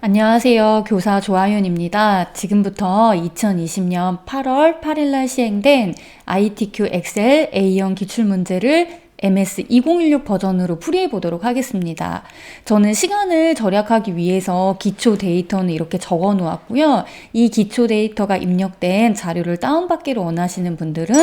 안녕하세요. 교사 조아윤입니다. 지금부터 2020년 8월 8일날 시행된 ITQ 엑셀 A형 기출문제를 MS 2016 버전으로 풀이해 보도록 하겠습니다. 저는 시간을 절약하기 위해서 기초 데이터는 이렇게 적어 놓았고요. 이 기초 데이터가 입력된 자료를 다운받기를 원하시는 분들은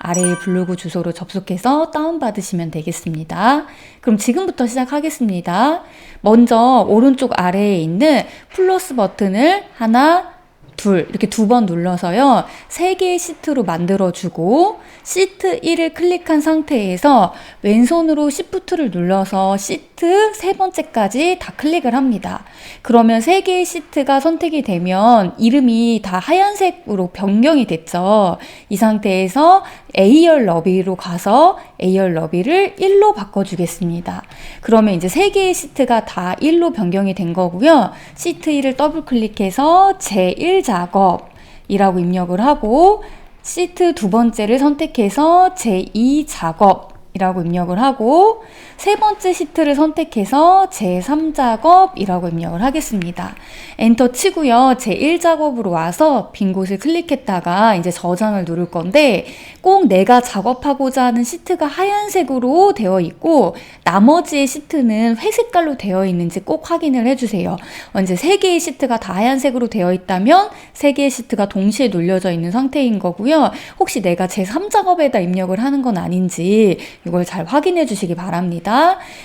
아래의 블로그 주소로 접속해서 다운받으시면 되겠습니다. 그럼 지금부터 시작하겠습니다. 먼저 오른쪽 아래에 있는 플러스 버튼을 하나, 둘 이렇게 두 번 눌러서요. 3개의 시트로 만들어주고 시트 1을 클릭한 상태에서 왼손으로 Shift를 눌러서 시트 3번째까지 다 클릭을 합니다. 그러면 3개의 시트가 선택이 되면 이름이 다 하얀색으로 변경이 됐죠. 이 상태에서 A열 너비로 가서 A열 너비를 1로 바꿔주겠습니다. 그러면 이제 3개의 시트가 다 1로 변경이 된 거고요. 시트 1을 더블 클릭해서 제1 작업이라고 입력을 하고 시트 두 번째를 선택해서 제2 작업이라고 입력을 하고 세 번째 시트를 선택해서 제3작업이라고 입력을 하겠습니다. 엔터 치고요. 제1작업으로 와서 빈 곳을 클릭했다가 이제 저장을 누를 건데 꼭 내가 작업하고자 하는 시트가 하얀색으로 되어 있고 나머지의 시트는 회색깔로 되어 있는지 꼭 확인을 해주세요. 이제 3개의 시트가 다 하얀색으로 되어 있다면 3개의 시트가 동시에 눌려져 있는 상태인 거고요. 혹시 내가 제3작업에다 입력을 하는 건 아닌지 이걸 잘 확인해 주시기 바랍니다.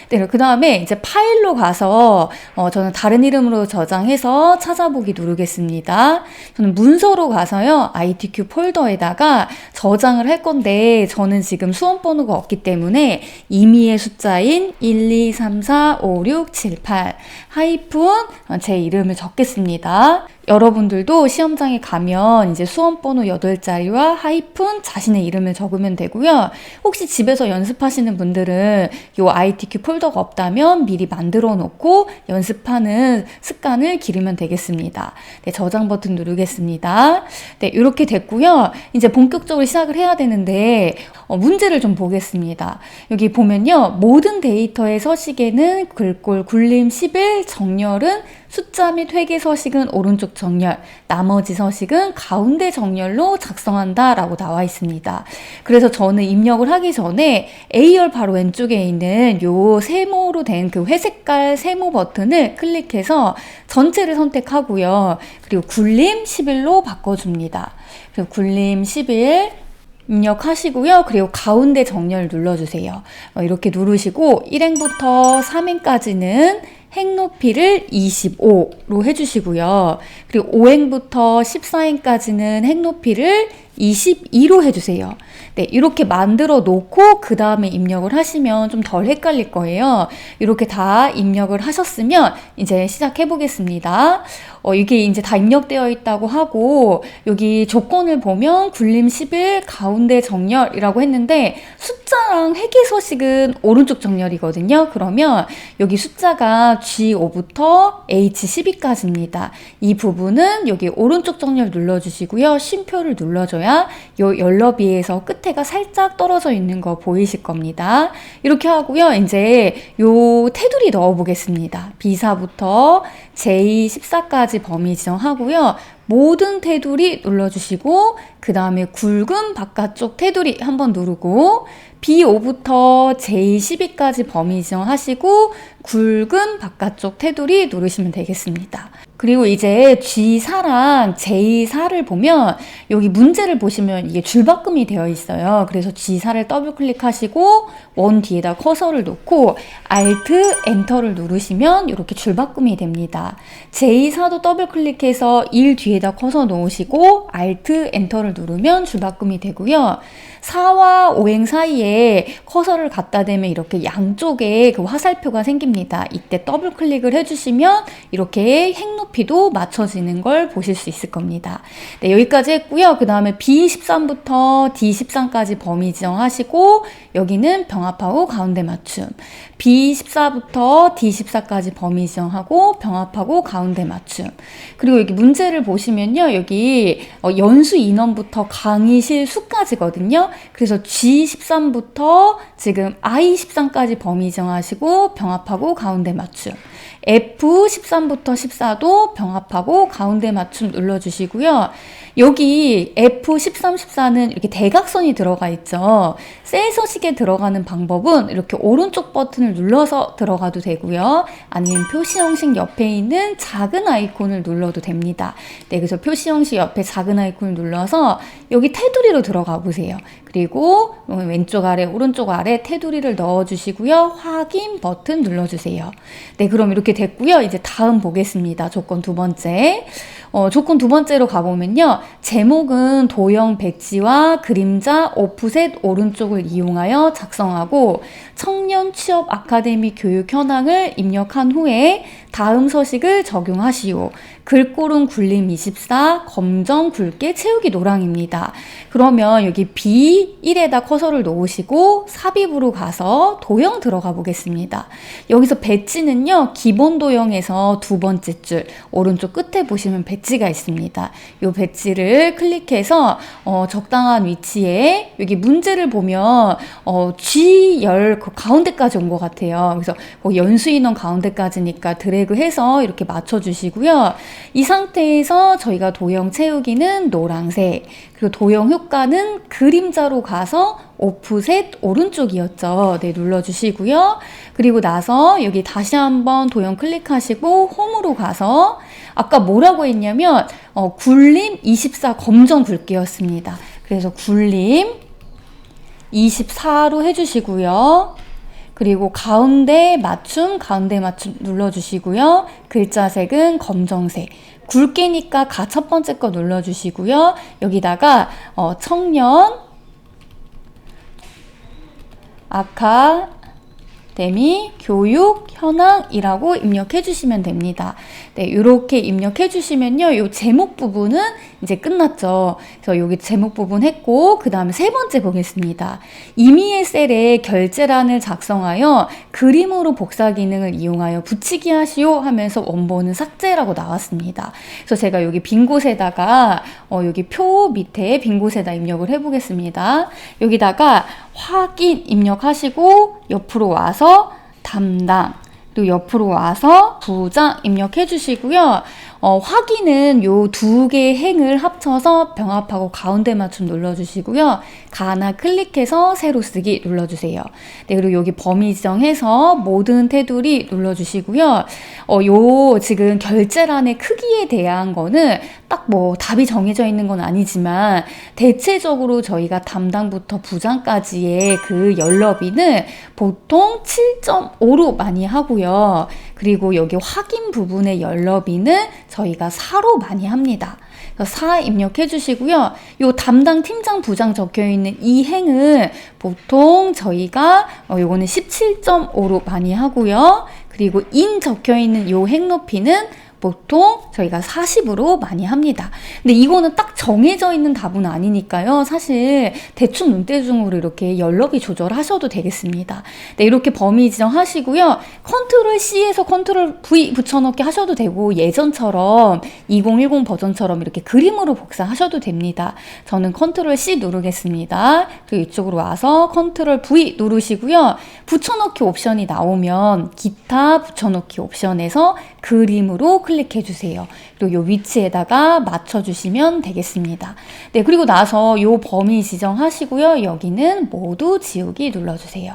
네, 그 다음에 이제 파일로 가서 저는 다른 이름으로 저장해서 찾아보기 누르겠습니다. 저는 문서로 가서요. ITQ 폴더에다가 저장을 할 건데 저는 지금 수험 번호가 없기 때문에 임의의 숫자인 1, 2, 3, 4, 5, 6, 7, 8 하이픈 제 이름을 적겠습니다. 여러분들도 시험장에 가면 이제 수험 번호 8자리와 하이픈 자신의 이름을 적으면 되고요. 혹시 집에서 연습하시는 분들은 요 ITQ 폴더가 없다면 미리 만들어 놓고 연습하는 습관을 기르면 되겠습니다. 네, 저장 버튼 누르겠습니다. 네, 이렇게 됐고요. 이제 본격적으로 시작을 해야 되는데 문제를 좀 보겠습니다. 여기 보면요. 모든 데이터의 서식에는 글꼴 굴림 11, 정렬은 숫자 및 회계 서식은 오른쪽 정렬, 나머지 서식은 가운데 정렬로 작성한다 라고 나와 있습니다. 그래서 저는 입력을 하기 전에 A열 바로 왼쪽에 있는 요 세모로 된 그 회색깔 세모 버튼을 클릭해서 전체를 선택하고요. 그리고 굴림 11로 바꿔줍니다. 그리고 굴림 11 입력하시고요. 그리고 가운데 정렬 눌러주세요. 이렇게 누르시고 1행부터 3행까지는 행 높이를 25로 해주시고요. 그리고 5행부터 14행까지는 행 높이를 22로 해주세요. 네, 이렇게 만들어 놓고 그 다음에 입력을 하시면 좀 덜 헷갈릴 거예요. 이렇게 다 입력을 하셨으면 이제 시작해 보겠습니다. 이게 이제 다 입력되어 있다고 하고 여기 조건을 보면 굴림 11 가운데 정렬이라고 했는데 숫자랑 회계 서식은 오른쪽 정렬이거든요. 그러면 여기 숫자가 G5부터 H12까지입니다. 이 부분은 여기 오른쪽 정렬 눌러주시고요. 쉼표를 눌러줘야 요 열너비에서 끝에가 살짝 떨어져 있는 거 보이실 겁니다. 이렇게 하고요. 이제 요 테두리 넣어 보겠습니다. B4부터 J14까지 범위 지정하고요. 모든 테두리 눌러주시고 그 다음에 굵은 바깥쪽 테두리 한번 누르고 B5부터 J12까지 범위 지정하시고 굵은 바깥쪽 테두리 누르시면 되겠습니다. 그리고 이제 G4랑 J4를 보면 여기 문제를 보시면 이게 줄바꿈이 되어 있어요. 그래서 G4를 더블 클릭하시고 원 뒤에다 커서를 놓고 Alt, 엔터를 누르시면 이렇게 줄바꿈이 됩니다. J4도 더블 클릭해서 1 뒤에다 커서 놓으시고 Alt, 엔터를 누르면 줄바꿈이 되고요. 4와 5행 사이에 커서를 갖다 대면 이렇게 양쪽에 그 화살표가 생깁니다. 이때 더블 클릭을 해주시면 이렇게 행 높이도 맞춰지는 걸 보실 수 있을 겁니다. 네, 여기까지 했고요. 그 다음에 B13부터 D13까지 범위 지정하시고 여기는 병합하고 가운데 맞춤. B14부터 D14까지 범위 지정하고 병합하고 가운데 맞춤. 그리고 여기 문제를 보시면요. 여기 연수 인원부터 강의실 수까지거든요. 그래서 G13부터 지금 I13까지 범위 정하시고 병합하고 가운데 맞춤. F13부터 14도 병합하고 가운데 맞춤 눌러주시고요. 여기 F13, 14는 이렇게 대각선이 들어가 있죠. 셀 서식에 들어가는 방법은 이렇게 오른쪽 버튼을 눌러서 들어가도 되고요. 아니면 표시 형식 옆에 있는 작은 아이콘을 눌러도 됩니다. 네, 그래서 표시 형식 옆에 작은 아이콘을 눌러서 여기 테두리로 들어가 보세요. 그리고 왼쪽 아래, 오른쪽 아래 테두리를 넣어주시고요. 확인 버튼 눌러주세요. 네, 그럼 이렇게 됐고요. 이제 다음 보겠습니다. 조건 두 번째. 조건 두 번째로 가보면요. 제목은 도형 배지와 그림자 오프셋 오른쪽을 이용하여 작성하고 청년 취업 아카데미 교육 현황을 입력한 후에 다음 서식을 적용하시오. 글꼴은 굴림 24, 검정 굵게 채우기 노랑입니다. 그러면 여기 B1에다 커서를 놓으시고 삽입으로 가서 도형 들어가 보겠습니다. 여기서 배지는요. 기본 도형에서 두 번째 줄 오른쪽 끝에 보시면 배지가 있습니다. 이 배지를 클릭해서 적당한 위치에 여기 문제를 보면 G열 그 가운데까지 온 것 같아요. 그래서 연수 인원 가운데까지니까 드래그해서 이렇게 맞춰주시고요. 이 상태에서 저희가 도형 채우기는 노란색, 그리고 도형 효과는 그림자로 가서 오프셋 오른쪽이었죠. 네, 눌러주시고요. 그리고 나서 여기 다시 한번 도형 클릭하시고 홈으로 가서 아까 뭐라고 했냐면 굴림 24 검정 굵기였습니다. 그래서 굴림 24로 해주시고요. 그리고 가운데 맞춤 눌러주시고요. 글자색은 검정색. 굵게니까 첫 번째 거 눌러주시고요. 여기다가 청년 아카데미 교육 현황이라고 입력해 주시면 됩니다. 네, 이렇게 입력해 주시면요. 이 제목 부분은 이제 끝났죠. 그래서 여기 제목 부분 했고 그 다음에 세 번째 보겠습니다. 임의의 셀에 결제란을 작성하여 그림으로 복사 기능을 이용하여 붙이기 하시오 하면서 원본은 삭제라고 나왔습니다. 그래서 제가 여기 빈 곳에다가 여기 표 밑에 빈 곳에다 입력을 해보겠습니다. 여기다가 확인 입력하시고 옆으로 와서 담당 그리고 옆으로 와서 부장 입력해 주시고요. 확인은 요 두 개의 행을 합쳐서 병합하고 가운데 맞춤 눌러주시고요. 가나 클릭해서 새로 쓰기 눌러주세요. 네, 그리고 여기 범위 지정해서 모든 테두리 눌러주시고요. 요 지금 결제란의 크기에 대한 거는 딱 뭐 답이 정해져 있는 건 아니지만 대체적으로 저희가 담당부터 부장까지의 그 연럽이는 보통 7.5로 많이 하고요. 그리고 여기 확인 부분의 연럽이는 저희가 4로 많이 합니다. 4 입력해 주시고요. 요 담당 팀장 부장 적혀 있는 이 행은 보통 저희가 요거는 17.5로 많이 하고요. 그리고 인 적혀 있는 요 행 높이는 보통 저희가 40으로 많이 합니다. 근데 이거는 딱 정해져 있는 답은 아니니까요. 사실 대충 눈대중으로 이렇게 연럽이 조절하셔도 되겠습니다. 네, 이렇게 범위 지정하시고요. 컨트롤 C에서 컨트롤 V 붙여넣기 하셔도 되고 예전처럼 2010 버전처럼 이렇게 그림으로 복사하셔도 됩니다. 저는 컨트롤 C 누르겠습니다. 그리고 이쪽으로 와서 컨트롤 V 누르시고요. 붙여넣기 옵션이 나오면 기타 붙여넣기 옵션에서 그림으로 클릭해 주세요. 그리고 이 위치에다가 맞춰주시면 되겠습니다. 네, 그리고 나서 이 범위 지정하시고요. 여기는 모두 지우기 눌러주세요.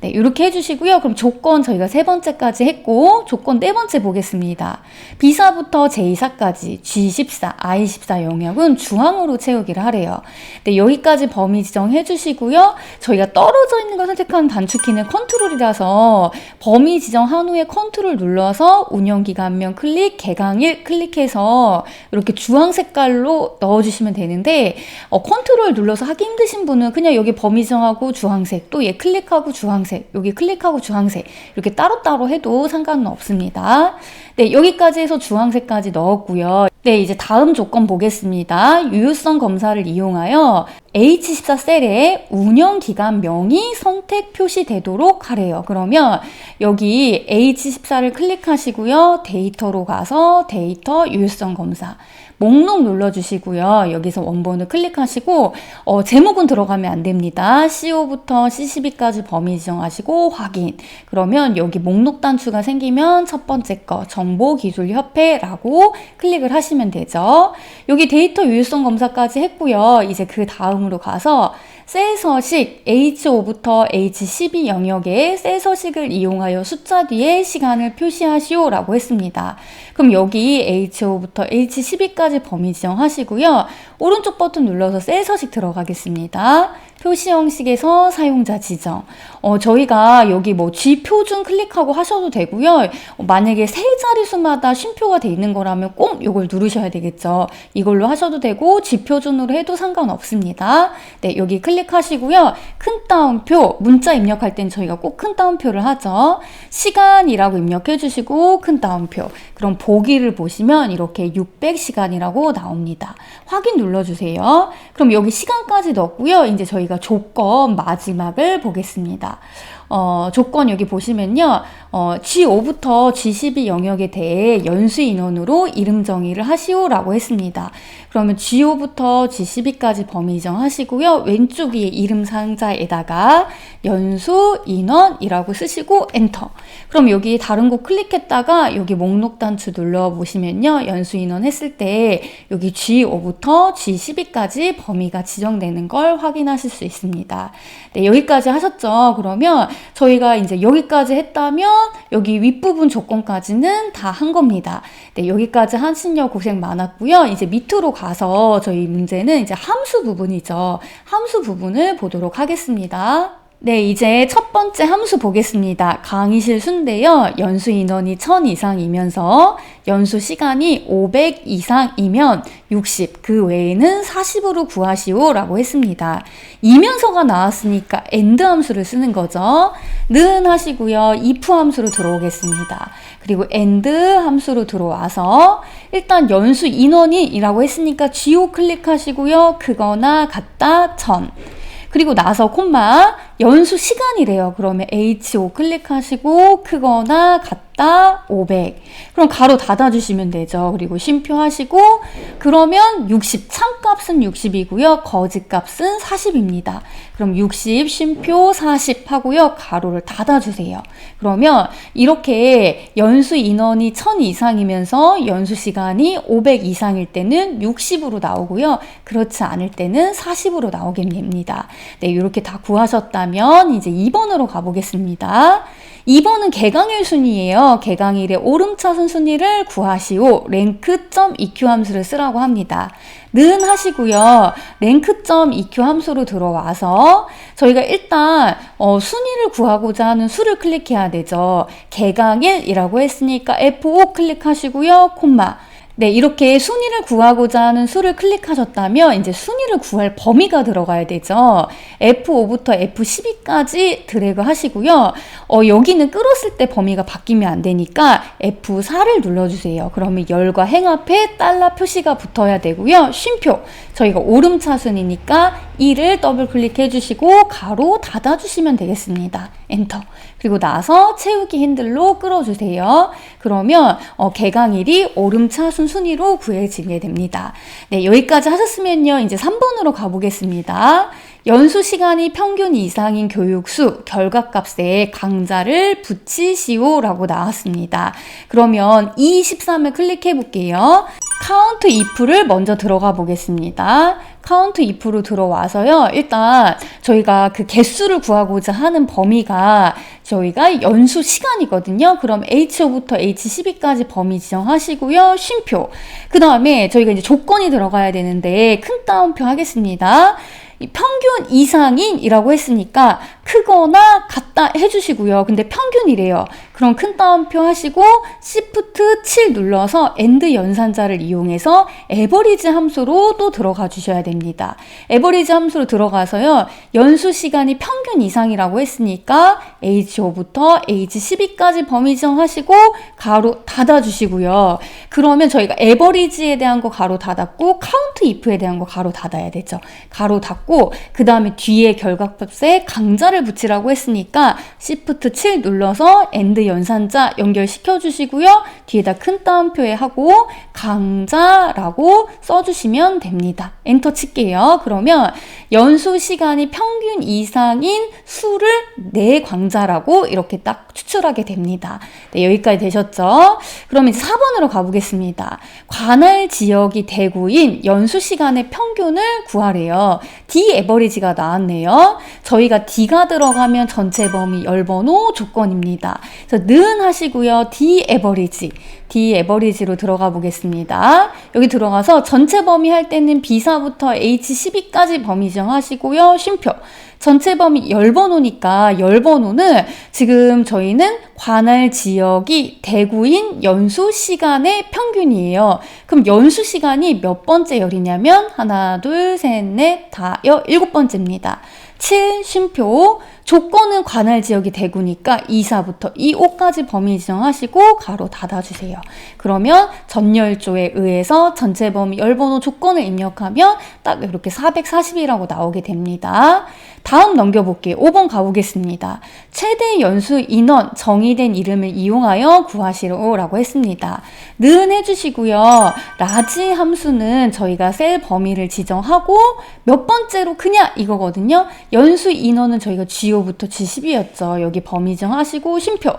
네, 이렇게 해주시고요. 그럼 조건 저희가 세 번째까지 했고 조건 네 번째 보겠습니다. B사부터 J사까지 G14, I14 영역은 중앙으로 채우기를 하래요. 네, 여기까지 범위 지정해 주시고요. 저희가 떨어져 있는 걸 선택하는 단축키는 컨트롤이라서 범위 지정한 후에 컨트롤 눌러서 운영기간명 클릭, 개강일 클릭해서 이렇게 주황 색깔로 넣어주시면 되는데 컨트롤 눌러서 하기 힘드신 분은 그냥 여기 범위 지정하고 주황색, 또 얘 클릭하고 주황색, 여기 클릭하고 주황색 이렇게 따로따로 해도 상관은 없습니다. 네, 여기까지 해서 주황색까지 넣었고요. 네, 이제 다음 조건 보겠습니다. 유효성 검사를 이용하여 H14 셀에 운영기관명이 선택 표시되도록 하래요. 그러면 여기 H14를 클릭하시고요. 데이터로 가서 데이터 유효성 검사. 목록 눌러주시고요. 여기서 원본을 클릭하시고 제목은 들어가면 안 됩니다. CO부터 C12까지 범위 지정하시고 확인. 그러면 여기 목록 단추가 생기면 첫 번째 거 정보기술협회라고 클릭을 하시면 되죠. 여기 데이터 유효성 검사까지 했고요. 이제 그 다음으로 가서 셀 서식 H5부터 H12 영역에 셀 서식을 이용하여 숫자 뒤에 시간을 표시하시오 라고 했습니다. 그럼 여기 H5부터 H12까지 범위 지정하시고요. 오른쪽 버튼 눌러서 셀 서식 들어가겠습니다. 표시 형식에서 사용자 지정. 저희가 여기 뭐 G표준 클릭하고 하셔도 되고요. 만약에 세 자릿수마다 쉼표가 돼 있는 거라면 꼭 이걸 누르셔야 되겠죠. 이걸로 하셔도 되고 G표준으로 해도 상관없습니다. 네, 여기 클릭하시고요. 큰 따옴표, 문자 입력할 땐 저희가 꼭 큰 따옴표를 하죠. 시간이라고 입력해 주시고 큰 따옴표. 그럼 보기를 보시면 이렇게 600시간이라고 나옵니다. 확인 눌러주세요. 그럼 여기 시간까지 넣었고요. 이제 저희가 조건 마지막을 보겠습니다. 조건 여기 보시면요. G5부터 G12 영역에 대해 연수 인원으로 이름 정의를 하시오라고 했습니다. 그러면 G5부터 G12까지 범위 지정하시고요. 왼쪽 위에 이름 상자에다가 연수 인원이라고 쓰시고 엔터. 그럼 여기 다른 곳 클릭했다가 여기 목록 단추 눌러보시면요. 연수 인원 했을 때 여기 G5부터 G12까지 범위가 지정되는 걸 확인하실 수 있습니다. 네, 여기까지 하셨죠? 그러면 저희가 이제 여기까지 했다면 여기 윗부분 조건까지는 다 한 겁니다. 네, 여기까지 하시느라 고생 많았고요. 이제 밑으로 가서 저희 문제는 이제 함수 부분이죠. 함수 부분을 보도록 하겠습니다. 네, 이제 첫 번째 함수 보겠습니다. 강의실 수인데요. 연수 인원이 1000 이상이면서 연수 시간이 500 이상이면 60, 그 외에는 40으로 구하시오 라고 했습니다. 이면서가 나왔으니까 AND 함수를 쓰는 거죠. 는 하시고요. if 함수로 들어오겠습니다. 그리고 AND 함수로 들어와서 일단 연수 인원이 이라고 했으니까 G5 클릭하시고요. 크거나 같다 1000. 그리고 나서 콤마 연수 시간이래요. 그러면 H5 클릭하시고 크거나 같다 500. 그럼 가로 닫아주시면 되죠. 그리고 쉼표 하시고 그러면 60 참값은 60이고요. 거짓값은 40입니다. 그럼 60 쉼표 40 하고요. 가로를 닫아주세요. 그러면 이렇게 연수 인원이 1000 이상이면서 연수 시간이 500 이상일 때는 60으로 나오고요. 그렇지 않을 때는 40으로 나오게 됩니다. 네, 이렇게 다 구하셨다면 이제 2번으로 가보겠습니다. 2번은 개강일 순위예요. 개강일의 오름차순 순위를 구하시오. rank.eq 함수를 쓰라고 합니다. 는 하시고요. rank.eq 함수로 들어와서 저희가 일단 순위를 구하고자 하는 수를 클릭해야 되죠. 개강일이라고 했으니까 F5 클릭하시고요. 콤마. 네, 이렇게 순위를 구하고자 하는 수를 클릭하셨다면 이제 순위를 구할 범위가 들어가야 되죠. F5부터 F12까지 드래그 하시고요. 여기는 끌었을 때 범위가 바뀌면 안 되니까 F4를 눌러주세요. 그러면 열과 행 앞에 달러 표시가 붙어야 되고요. 쉼표. 저희가 오름차순이니까 2를 더블 클릭해 주시고 가로 닫아 주시면 되겠습니다. 엔터. 그리고 나서 채우기 핸들로 끌어주세요. 그러면 개강일이 오름차순 순위로 구해지게 됩니다. 네, 여기까지 하셨으면요. 이제 3번으로 가보겠습니다. 연수 시간이 평균 이상인 교육수 결과값에 강자를 붙이시오 라고 나왔습니다. 그러면 213을 클릭해 볼게요. 카운트 if를 먼저 들어가 보겠습니다. 카운트 if로 들어와서요. 일단 저희가 그 개수를 구하고자 하는 범위가 저희가 연수 시간이거든요. 그럼 H5부터 H12까지 범위 지정하시고요. 쉼표. 그 다음에 저희가 이제 조건이 들어가야 되는데 큰 따옴표 하겠습니다. 평균 이상인이라고 했으니까 크거나 같다 해주시고요. 근데 평균이래요. 그럼 큰 따옴표 하시고 Shift 7 눌러서 AND 연산자를 이용해서 에버리지 함수로 또 들어가 주셔야 됩니다. 에버리지 함수로 들어가서요. 연수 시간이 평균 이상이라고 했으니까 H5부터 H12까지 범위 지정하시고 가로 닫아주시고요. 그러면 저희가 에버리지에 대한 거 가로 닫았고 카운트 if에 대한 거 가로 닫아야 되죠. 가로 닫고 있고 그 다음에 뒤에 결각값에 강자를 붙이라고 했으니까 Shift 7 눌러서 AND 연산자 연결시켜 주시고요. 뒤에다 큰 따옴표에 하고 강자라고 써주시면 됩니다. 엔터 칠게요. 그러면 연수 시간이 평균 이상인 수를 내 광자라고 이렇게 딱 추출하게 됩니다. 네, 여기까지 되셨죠? 그럼 이제 4번으로 가보겠습니다. 관할 지역이 대구인 연수 시간의 평균을 구하래요. D 에버리지가 나왔네요. 저희가 D가 들어가면 전체 범위 열번호 조건입니다. 그래서 는 하시고요. D 에버리지로 들어가 보겠습니다. 여기 들어가서 전체 범위 할 때는 B사부터 H12까지 범위 정하시고요. 쉼표. 전체 범위 열번호니까 열번호는 지금 저희는 관할 지역이 대구인 연수 시간의 평균이에요. 그럼 연수 시간이 몇 번째 열이냐면 하나, 둘, 셋, 넷, 다, 일곱 번째입니다. 7, 쉼표. 조건은 관할 지역이 대구니까 2사부터 2호까지 범위 지정하시고 가로 닫아주세요. 그러면 전열조에 의해서 전체 범위 열번호 조건을 입력하면 딱 이렇게 440이라고 나오게 됩니다. 다음 넘겨볼게요. 5번 가보겠습니다. 최대 연수 인원 정의된 이름을 이용하여 구하시라고 했습니다. 는 해주시고요. 라지 함수는 저희가 셀 범위를 지정하고 몇 번째로 크냐 이거거든요. 연수 인원은 저희가 G5부터 G10이었죠. 여기 범위 정하시고 쉼표.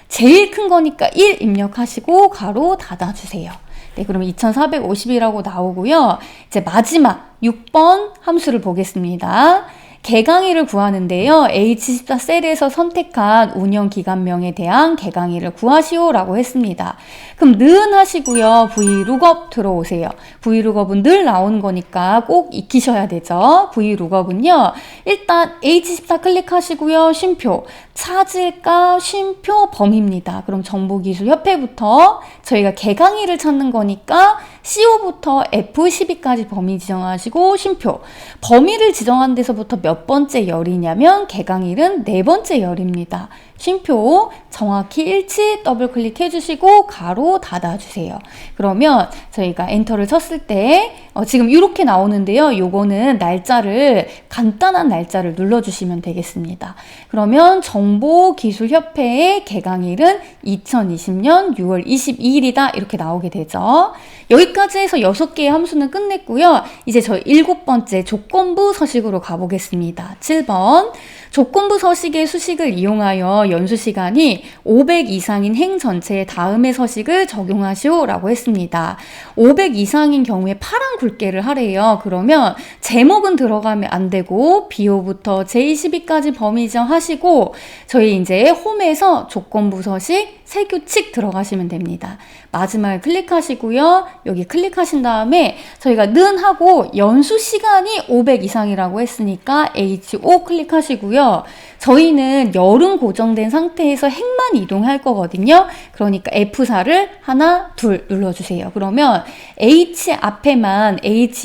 제일 큰 거니까 1 입력하시고 가로 닫아주세요. 네, 그러면 2450이라고 나오고요. 이제 마지막 6번 함수를 보겠습니다. 개강일을 구하는데요. H14 셀에서 선택한 운영기간명에 대한 개강일을 구하시오라고 했습니다. 그럼 는 하시고요. VLOOKUP 들어오세요. VLOOKUP은 늘 나오는 거니까 꼭 익히셔야 되죠. VLOOKUP은요. 일단 H14 클릭하시고요. 쉼표. 찾을까 쉼표 범위입니다. 그럼 정보기술협회부터 저희가 개강일을 찾는 거니까 CO부터 F12까지 범위 지정하시고 쉼표. 범위를 지정한 데서부터 몇 번째 열이냐면 개강일은 네 번째 열입니다. 쉼표 정확히 일치 더블 클릭해 주시고 가로 닫아 주세요. 그러면 저희가 엔터를 쳤을 때 지금 이렇게 나오는데요. 요거는 날짜를 간단한 날짜를 눌러 주시면 되겠습니다. 그러면 정보기술협회의 개강일은 2020년 6월 22일이다 이렇게 나오게 되죠. 여기까지 해서 6개의 함수는 끝냈고요. 이제 저희 7번째 조건부 서식으로 가보겠습니다. 7번 조건부 서식의 수식을 이용하여 연수시간이 500 이상인 행 전체의 다음의 서식을 적용하시오라고 했습니다. 500 이상인 경우에 파란 굵게를 하래요. 그러면 제목은 들어가면 안 되고 BO부터 J12까지 범위 지정하시고 저희 이제 홈에서 조건부 서식 세규칙 들어가시면 됩니다. 마지막에 클릭하시고요. 여기 클릭하신 다음에 저희가 는 하고 연수 시간이 500 이상이라고 했으니까 H5 클릭하시고요. 저희는 열은 고정된 상태에서 행만 이동할 거거든요. 그러니까 F4를 하나, 둘 눌러주세요. 그러면 H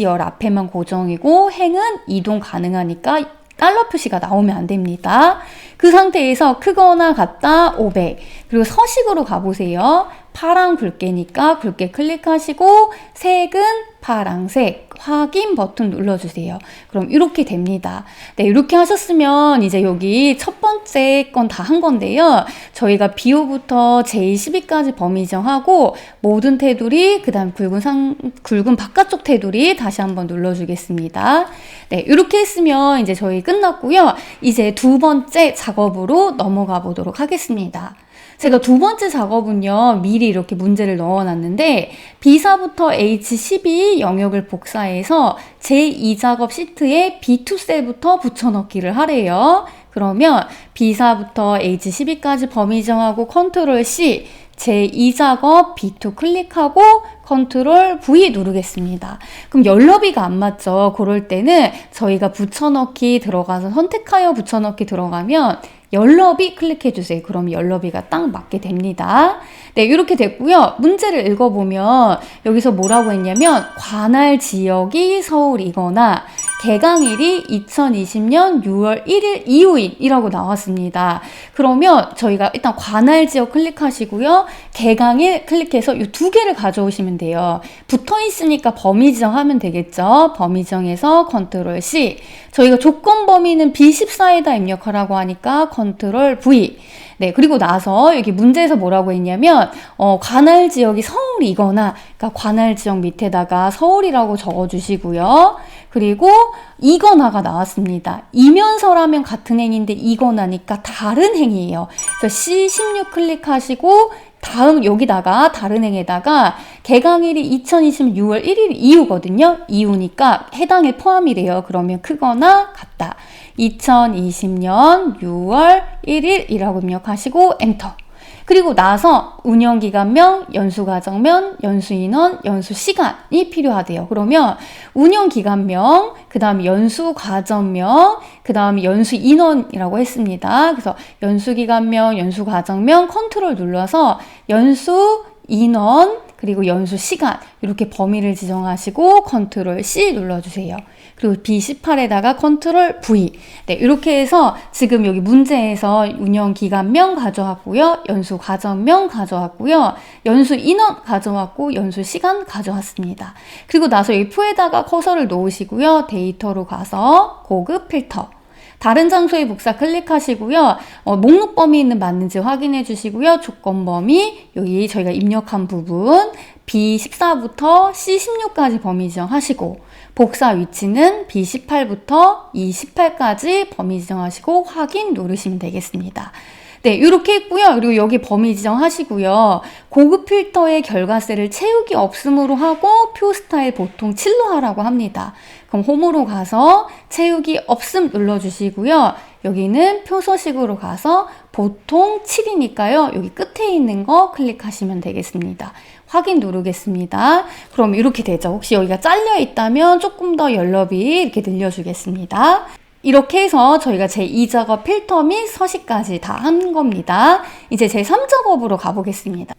열 앞에만 고정이고 행은 이동 가능하니까 달러 표시가 나오면 안 됩니다. 그 상태에서 크거나 같다 500. 그리고 서식으로 가보세요. 파란 굵게니까 굵게 클릭하시고 색은 파랑색 확인 버튼 눌러주세요. 그럼 이렇게 됩니다. 네, 이렇게 하셨으면 이제 여기 첫 번째 건 다 한 건데요. 저희가 BO부터 J12까지 범위 정하고 모든 테두리 그 다음 굵은 바깥쪽 테두리 다시 한번 눌러주겠습니다. 네, 이렇게 했으면 이제 저희 끝났고요. 이제 두 번째 작업으로 넘어가 보도록 하겠습니다. 제가 두 번째 작업은요. 미리 이렇게 문제를 넣어놨는데 B사부터 H12 영역을 복사해서 제2작업 시트에 B2 셀부터 붙여넣기를 하래요. 그러면 B사부터 H12까지 범위 정하고 컨트롤 C 제2작업 B2 클릭하고 컨트롤 V 누르겠습니다. 그럼 열너비가 안 맞죠? 그럴 때는 저희가 붙여넣기 들어가서 선택하여 붙여넣기 들어가면 열너비 클릭해주세요. 그럼 열너비가 딱 맞게 됩니다. 네, 이렇게 됐고요. 문제를 읽어보면 여기서 뭐라고 했냐면 관할 지역이 서울이거나 개강일이 2020년 6월 1일 이후이라고 나왔습니다. 그러면 저희가 일단 관할 지역 클릭하시고요. 개강일 클릭해서 이 두 개를 가져오시면 누르시면 돼요. 붙어 있으니까 범위 지정하면 되겠죠. 범위 지정해서 컨트롤 C. 저희가 조건 범위는 B14에다 입력하라고 하니까 컨트롤 V. 네, 그리고 나서 여기 문제에서 뭐라고 했냐면 관할 지역이 서울이거나, 그러니까 관할 지역 밑에다가 서울이라고 적어주시고요. 그리고 이거나가 나왔습니다. 이면서라면 같은 행인데 이거나니까 다른 행이에요. 그래서 C16 클릭하시고 다음 여기다가 다른 행에다가 개강일이 2020년 6월 1일 이후거든요. 이후니까 해당에 포함이래요. 그러면 크거나 같다. 2020년 6월 1일이라고 입력하시고 엔터. 그리고 나서 운영기간명, 연수과정명, 연수인원, 연수시간이 필요하대요. 그러면 운영기간명, 그 다음 연수과정명, 그 다음 연수인원이라고 했습니다. 그래서 연수기간명, 연수과정명 컨트롤 눌러서 연수인원, 그리고 연수시간 이렇게 범위를 지정하시고 컨트롤 C 눌러주세요. 그리고 B18에다가 컨트롤 V. 네, 이렇게 해서 지금 여기 문제에서 운영기간명 가져왔고요. 연수과정명 가져왔고요. 연수인원 가져왔고 연수시간 가져왔습니다. 그리고 나서 여기 표에다가 커서를 놓으시고요. 데이터로 가서 고급 필터. 다른 장소의 복사 클릭하시고요. 목록 범위는 맞는지 확인해 주시고요. 조건 범위, 여기 저희가 입력한 부분 B14부터 C16까지 범위 지정하시고 복사 위치는 B18부터 E18까지 범위 지정하시고 확인 누르시면 되겠습니다. 네, 이렇게 했고요. 그리고 여기 범위 지정하시고요. 고급 필터의 결과셀을 채우기 없음으로 하고 표 스타일 보통 7로 하라고 합니다. 그럼 홈으로 가서 채우기 없음 눌러주시고요. 여기는 표서식으로 가서 보통 7이니까요. 여기 끝에 있는 거 클릭하시면 되겠습니다. 확인 누르겠습니다. 그럼 이렇게 되죠. 혹시 여기가 잘려 있다면 조금 더 연럽이 이렇게 늘려주겠습니다. 이렇게 해서 저희가 제2작업 필터 및 서식까지 다 한 겁니다. 이제 제3작업으로 가보겠습니다.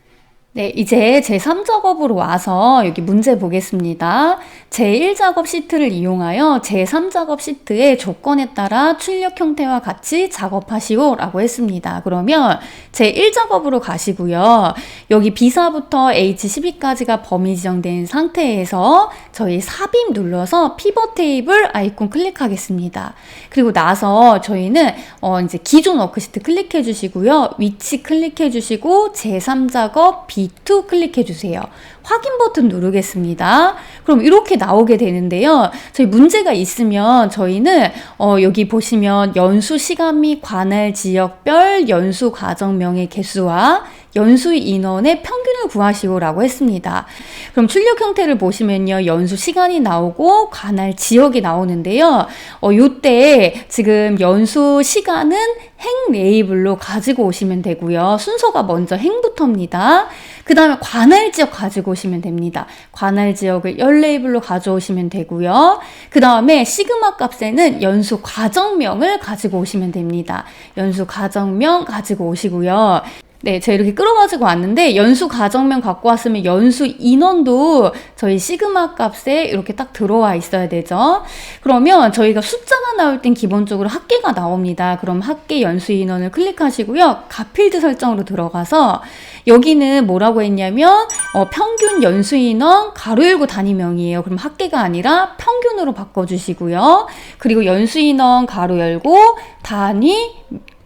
네, 이제 제3작업으로 와서 여기 문제 보겠습니다. 제1작업 시트를 이용하여 제3작업 시트의 조건에 따라 출력 형태와 같이 작업하시오 라고 했습니다. 그러면 제1작업으로 가시고요. 여기 B4부터 H12까지가 범위 지정된 상태에서 저희 삽입 눌러서 피벗 테이블 아이콘 클릭하겠습니다. 그리고 나서 저희는 이제 기존 워크시트 클릭해 주시고요. 위치 클릭해 주시고 제3작업 B2 클릭해 주세요. 확인 버튼 누르겠습니다. 그럼 이렇게 나오게 되는데요. 저희 문제가 있으면 저희는 여기 보시면 연수 시간 및 관할 지역별 연수 과정명의 개수와 연수 인원의 평균을 구하시오라고 했습니다. 그럼 출력 형태를 보시면요. 연수 시간이 나오고 관할 지역이 나오는데요. 요때 지금 연수 시간은 행 레이블로 가지고 오시면 되고요. 순서가 먼저 행부터입니다. 그 다음에 관할 지역 가지고 오시면 됩니다. 관할 지역을 열 레이블로 가져오시면 되고요. 그 다음에 시그마 값에는 연수 과정명을 가지고 오시면 됩니다. 연수 과정명 가지고 오시고요. 네, 제가 이렇게 끌어가지고 왔는데 연수 과정명 갖고 왔으면 연수 인원도 저희 시그마 값에 이렇게 딱 들어와 있어야 되죠. 그러면 저희가 숫자가 나올 땐 기본적으로 합계가 나옵니다. 그럼 합계 연수 인원을 클릭하시고요. 값필드 설정으로 들어가서 여기는 뭐라고 했냐면 평균 연수 인원 가로 열고 단위명이에요. 그럼 합계가 아니라 평균으로 바꿔주시고요. 그리고 연수 인원 가로 열고 단위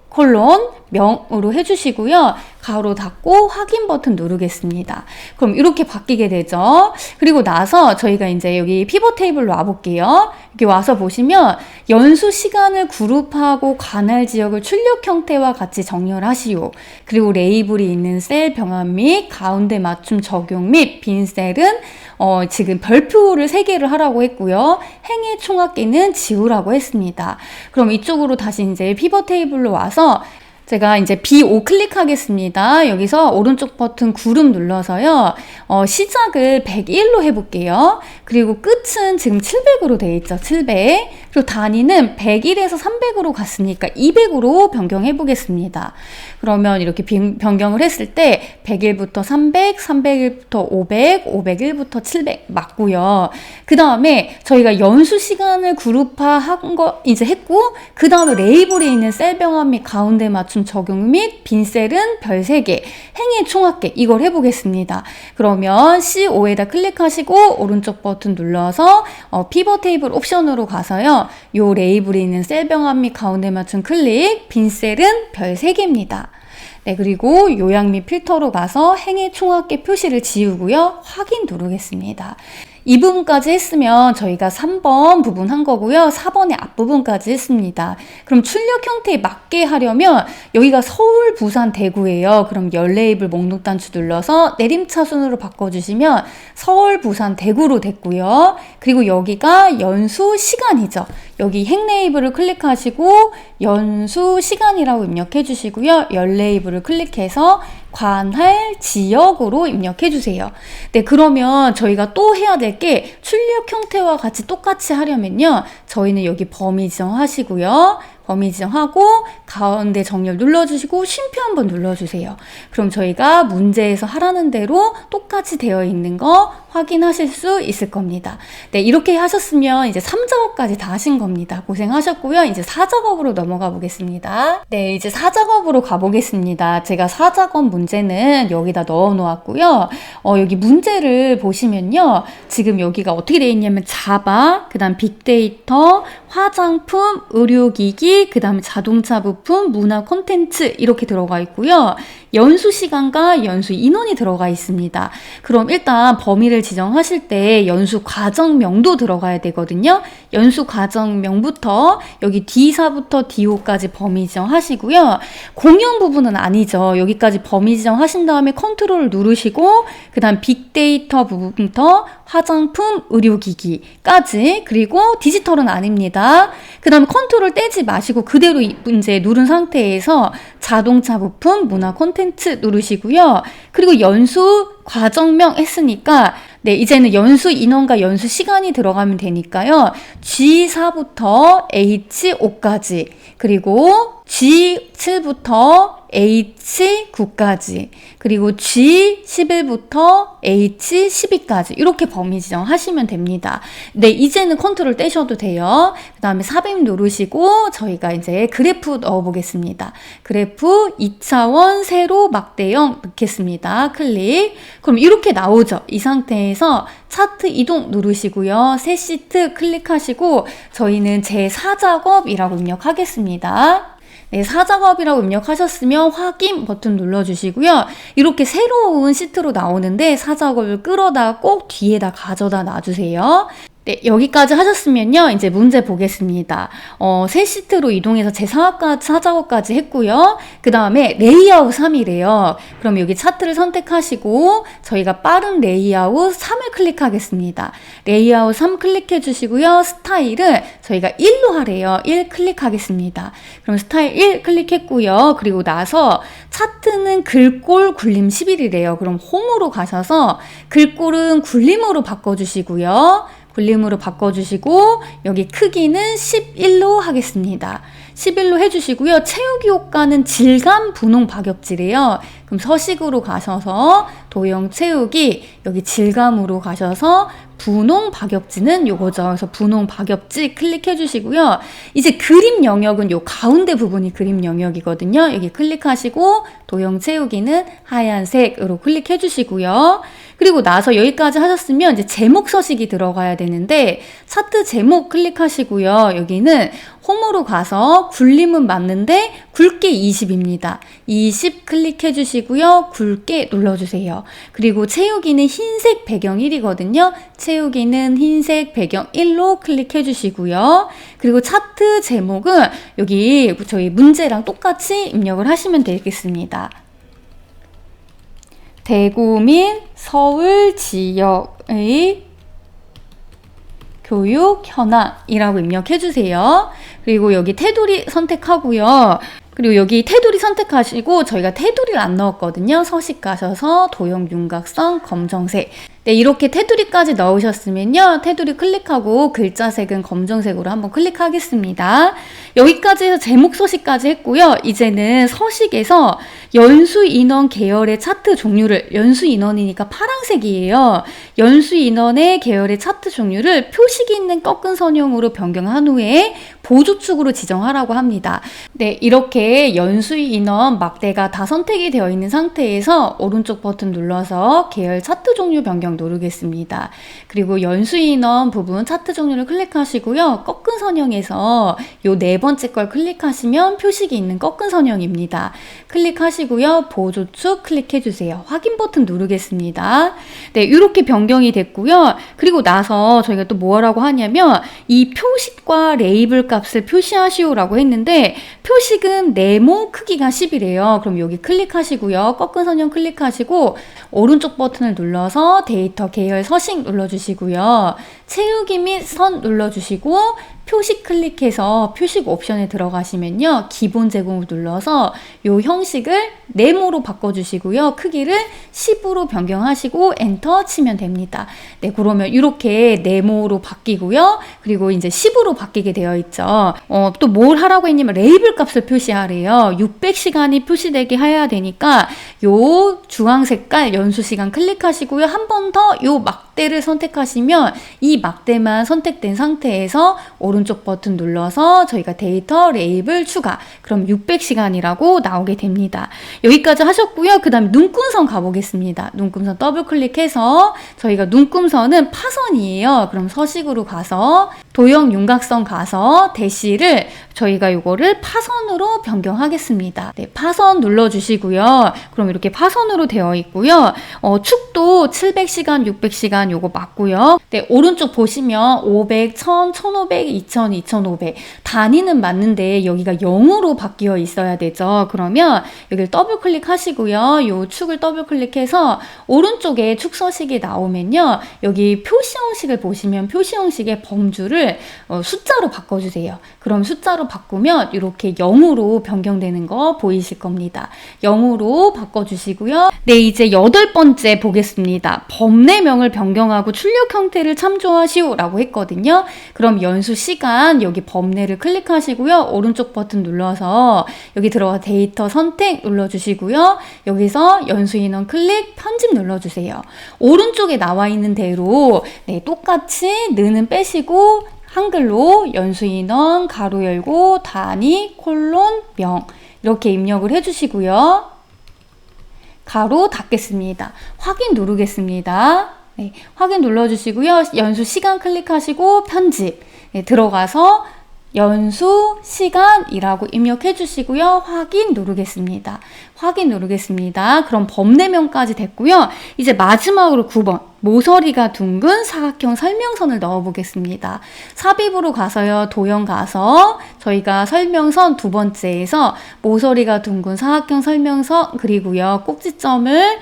콜론 명으로 해주시고요. 가로 닫고 확인 버튼 누르겠습니다. 그럼 이렇게 바뀌게 되죠. 그리고 나서 저희가 이제 여기 피벗 테이블로 와볼게요. 여기 와서 보시면 연수 시간을 그룹하고 관할 지역을 출력 형태와 같이 정렬하시오. 그리고 레이블이 있는 셀 병합 및 가운데 맞춤 적용 및 빈 셀은 지금 별표를 3개를 하라고 했고요. 행의 총합계는 지우라고 했습니다. 그럼 이쪽으로 다시 이제 피벗 테이블로 와서 제가 이제 B5 클릭하겠습니다. 여기서 오른쪽 버튼 구름 눌러서요. 시작을 101로 해볼게요. 그리고 끝은 지금 700으로 되어 있죠. 700. 그리고 단위는 101에서 300으로 갔으니까 200으로 변경해 보겠습니다. 그러면 이렇게 변경을 했을 때 101부터 300, 301부터 500, 501부터 700 맞고요. 그 다음에 저희가 연수 시간을 그룹화한 거 이제 했고, 그 다음에 레이블에 있는 셀 병합 및 가운데 맞춤 맞춤 적용 및 빈셀은 별 3개, 행의 총합계 이걸 해보겠습니다. 그러면 C5에다 클릭하시고 오른쪽 버튼 눌러서 피벗 테이블 옵션으로 가서요. 요 레이블이 있는 셀 병합 및 가운데 맞춤 클릭, 빈셀은 별 3개입니다. 네, 그리고 요약 및 필터로 가서 행의 총합계 표시를 지우고요. 확인 누르겠습니다. 이 부분까지 했으면 저희가 3번 부분 한 거고요. 4번의 앞부분까지 했습니다. 그럼 출력 형태에 맞게 하려면 여기가 서울, 부산, 대구예요. 그럼 열 레이블 목록 단추 눌러서 내림차순으로 바꿔주시면 서울, 부산, 대구로 됐고요. 그리고 여기가 연수 시간이죠. 여기 행 레이블을 클릭하시고 연수 시간이라고 입력해 주시고요. 열 레이블을 클릭해서 관할 지역으로 입력해 주세요. 네, 그러면 저희가 또 해야 될 게 출력 형태와 같이 똑같이 하려면요. 저희는 여기 범위 지정하시고요. 범위 지정하고 가운데 정렬 눌러주시고 쉼표 한번 눌러주세요. 그럼 저희가 문제에서 하라는 대로 똑같이 되어 있는 거 확인하실 수 있을 겁니다. 네, 이렇게 하셨으면 이제 3작업까지 다 하신 겁니다. 고생하셨고요. 이제 4작업으로 넘어가 보겠습니다. 네, 이제 4작업으로 가보겠습니다. 제가 4작업 문제는 여기다 넣어 놓았고요. 여기 문제를 보시면요. 지금 여기가 어떻게 되어 있냐면 자바, 그 다음 빅데이터, 화장품, 의료기기, 그 다음에 자동차 부품, 문화 콘텐츠 이렇게 들어가 있고요. 연수 시간과 연수 인원이 들어가 있습니다. 그럼 일단 범위를 지정하실 때 연수 과정명도 들어가야 되거든요. 연수 과정명부터 여기 D4부터 D5까지 범위 지정하시고요. 공용 부분은 아니죠. 여기까지 범위 지정하신 다음에 컨트롤을 누르시고 그 다음 빅데이터 부분부터 화장품, 의료기기까지 그리고 디지털은 아닙니다. 그 다음에 컨트롤 떼지 마시고 그대로 이제 누른 상태에서 자동차 부품, 문화 콘텐츠 누르시고요. 그리고 연수 과정명 했으니까 네, 이제는 연수 인원과 연수 시간이 들어가면 되니까요. G4부터 H5까지 그리고 G7부터 H9까지 그리고 G11부터 H12까지 이렇게 범위 지정하시면 됩니다. 네, 이제는 컨트롤 떼셔도 돼요. 그 다음에 삽입 누르시고 저희가 이제 그래프 넣어보겠습니다. 그래프 2차원 세로 막대형 넣겠습니다. 클릭. 그럼 이렇게 나오죠. 이 상태에서 차트 이동 누르시고요. 새 시트 클릭하시고 저희는 제4작업이라고 입력하겠습니다. 네, 4작업이라고 입력하셨으면 확인 버튼 눌러주시고요. 이렇게 새로운 시트로 나오는데 4작업을 끌어다 꼭 뒤에다 가져다 놔주세요. 네, 여기까지 하셨으면요. 이제 문제 보겠습니다. 새 시트로 이동해서 제 4작업까지 했고요. 그 다음에 레이아웃 3이래요. 그럼 여기 차트를 선택하시고 저희가 빠른 레이아웃 3을 클릭하겠습니다. 레이아웃 3 클릭해 주시고요. 스타일을 저희가 1로 하래요. 1 클릭하겠습니다. 그럼 스타일 1 클릭했고요. 그리고 나서 차트는 글꼴 굴림 11이래요. 그럼 홈으로 가셔서 글꼴은 굴림으로 바꿔주시고요. 굴림으로 바꿔주시고 여기 크기는 11로 하겠습니다. 11로 해주시고요. 채우기 효과는 질감 분홍 박역지래요. 그럼 서식으로 가셔서 도형 채우기 여기 질감으로 가셔서 분홍 박역지는 요거죠. 그래서 분홍 박역지 클릭해 주시고요. 이제 그림 영역은 요 가운데 부분이 그림 영역이거든요. 여기 클릭하시고 도형 채우기는 하얀색으로 클릭해 주시고요. 그리고 나서 여기까지 하셨으면 이제 제목 서식이 들어가야 되는데 차트 제목 클릭하시고요. 여기는 홈으로 가서 굴림은 맞는데 굵게 20입니다. 20 클릭해 주시고요. 굵게 눌러주세요. 그리고 채우기는 흰색 배경 1이거든요. 채우기는 흰색 배경 1로 클릭해 주시고요. 그리고 차트 제목은 여기 저희 문제랑 똑같이 입력을 하시면 되겠습니다. 대구 및 서울 지역의 교육 현황이라고 입력해 주세요. 그리고 여기 테두리 선택하고요. 그리고 여기 테두리 선택하시고 저희가 테두리를 안 넣었거든요. 서식 가셔서 도형 윤곽선 검정색. 네, 이렇게 테두리까지 넣으셨으면요. 테두리 클릭하고 글자색은 검정색으로 한번 클릭하겠습니다. 여기까지 해서 제목 서식까지 했고요. 이제는 서식에서 연수 인원 계열의 차트 종류를, 연수 인원이니까 파란색이에요. 연수 인원의 계열의 차트 종류를 표식이 있는 꺾은 선형으로 변경한 후에 보조축으로 지정하라고 합니다. 네, 이렇게 연수 인원 막대가 다 선택이 되어 있는 상태에서 오른쪽 버튼 눌러서 계열 차트 종류 변경 누르겠습니다. 그리고 연수 인원 부분 차트 종류를 클릭하시고요. 꺾은 선형에서 요 네 번째 걸 클릭하시면 표식이 있는 꺾은 선형입니다. 클릭하시고요. 보조축 클릭해주세요. 확인 버튼 누르겠습니다. 네, 이렇게 변경이 됐고요. 그리고 나서 저희가 또 뭐라고 하냐면 이 표식과 레이블 값을 표시하시오라고 했는데 표식은 네모 크기가 10이래요. 그럼 여기 클릭하시고요. 꺾은 선형 클릭하시고 오른쪽 버튼을 눌러서 데이터 계열 서식 눌러주시고요. 채우기 및 선 눌러주시고 표식 클릭해서 표식 옵션에 들어가시면요. 기본 제공을 눌러서 요 형식을 네모로 바꿔주시고요. 크기를 10으로 변경하시고 엔터 치면 됩니다. 네, 그러면 이렇게 네모로 바뀌고요. 그리고 이제 10으로 바뀌게 되어 있죠. 또 뭘 하라고 했냐면 레이블 값을 표시하래요. 600시간이 표시되게 해야 되니까 요 주황 색깔 연수 시간 클릭하시고요. 한 번 더 요 막대를 선택하시면 이 막대만 선택된 상태에서 오른쪽 버튼 눌러서 저희가 데이터 레이블 추가, 그럼 600시간이라고 나오게 됩니다. 여기까지 하셨고요. 그 다음에 눈금선 가보겠습니다. 눈금선 더블 클릭해서 저희가 눈금선은 파선이에요. 그럼 서식으로 가서 도형 윤곽선 가서 대시를 저희가 요거를 파선으로 변경하겠습니다. 네, 파선 눌러주시고요. 그럼 이렇게 파선으로 되어 있고요. 축도 700시간, 600시간 요거 맞고요. 네, 오른쪽 보시면 500, 1000, 1500, 2000, 2500 단위는 맞는데 여기가 0으로 바뀌어 있어야 되죠. 그러면 여기를 더블 클릭하시고요. 요 축을 더블 클릭해서 오른쪽에 축 서식이 나오면요. 여기 표시 형식을 보시면 표시 형식의 범주를 숫자로 바꿔주세요. 그럼 숫자로 바꾸면 이렇게 0으로 변경되는 거 보이실 겁니다. 0으로 바꿔주시고요. 네, 이제 8번째 보겠습니다. 범례명을 변경하고 출력 형태를 참조하시오 라고 했거든요. 그럼 연수 시간 여기 범례를 클릭하시고요. 오른쪽 버튼 눌러서 여기 들어가 데이터 선택 눌러주시고요. 여기서 연수 인원 클릭 편집 눌러주세요. 오른쪽에 나와 있는 대로 네, 똑같이 느는 빼시고 한글로 연수 인원 가로 열고 단위 콜론 명 이렇게 입력을 해주시고요. 가로 닫겠습니다. 확인 누르겠습니다. 네, 확인 눌러주시고요. 연수 시간 클릭하시고 편집 네, 들어가서 연수 시간이라고 입력해 주시고요. 확인 누르겠습니다. 확인 누르겠습니다. 그럼 범례명까지 됐고요. 이제 마지막으로 9번 모서리가 둥근 사각형 설명선을 넣어 보겠습니다. 삽입으로 가서요. 도형 가서 저희가 설명선 두 번째에서 모서리가 둥근 사각형 설명선 그리고요. 꼭지점을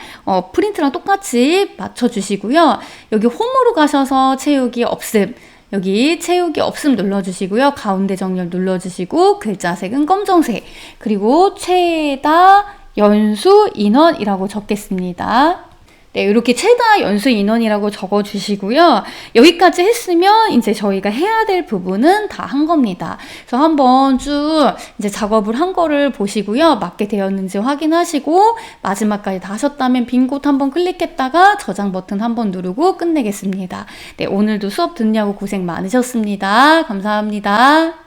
프린트랑 똑같이 맞춰 주시고요. 여기 홈으로 가셔서 채우기 없음 여기 채우기 없음 눌러주시고요. 가운데 정렬 눌러주시고 글자색은 검정색 그리고 최다 연수 인원이라고 적겠습니다. 네, 이렇게 최다 연수 인원이라고 적어주시고요. 여기까지 했으면 이제 저희가 해야 될 부분은 다 한 겁니다. 그래서 한번 쭉 이제 작업을 한 거를 보시고요. 맞게 되었는지 확인하시고 마지막까지 다 하셨다면 빈 곳 한번 클릭했다가 저장 버튼 한번 누르고 끝내겠습니다. 네, 오늘도 수업 듣느냐고 고생 많으셨습니다. 감사합니다.